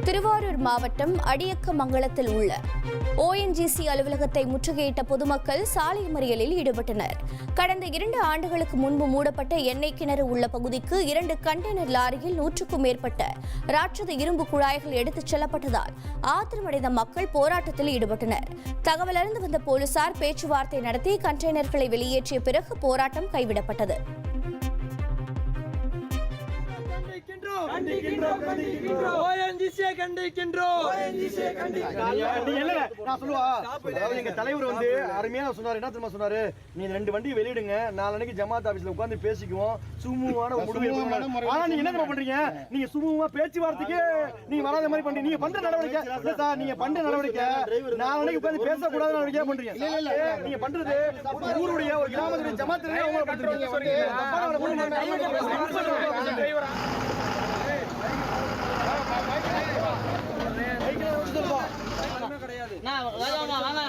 திருவாரூர் மாவட்டம் அடியக்கமங்கலத்தில் உள்ள ONGC அலுவலகத்தை முற்றுகையிட்ட பொதுமக்கள் சாலை மறியலில் ஈடுபட்டனர். கடந்த 2 ஆண்டுகளுக்கு முன்பு மூடப்பட்ட எண்ணெய் கிணறு உள்ள பகுதிக்கு 2 கண்டெய்னர் லாரியில் 100க்கும் மேற்பட்ட ராட்சத இரும்பு குழாய்கள் எடுத்துச் செல்லப்பட்டதால் ஆத்திரமடைந்த மக்கள் போராட்டத்தில் ஈடுபட்டனர். தகவல் அறிந்து வந்த போலீசார் பேச்சுவார்த்தை நடத்தி கண்டெய்னர்களை வெளியேற்றிய பிறகு போராட்டம் கைவிடப்பட்டது. தலைவர் வந்து அருமையா சொன்னாரு. என்ன தெரியுமா சொன்னாரு? நீ 2 வண்டி வெளியிடுங்க, நாளைக்கு ஜமாத் ஆபீஸ்ல உட்கார்ந்து பேசிக்குவோம், சுமூகமான முடிவு. ஆனா நீங்க என்ன பண்றீங்க? நீங்க சுமூகமா பேச்சுவார்த்தைக்கு நீங்க வராத மாதிரி பண்றீங்க. நீங்க பண்ற நடவடிக்கை நீங்க பண்ற நடவடிக்கை நாளைக்கு உட்கார்ந்து பேசக்கூடாத நடவடிக்கை பண்றீங்க. நீங்க பண்றது ஊருடைய ஒரு கிராமத்துடைய ஜமாத்திலே அவங்க பண்றீங்க.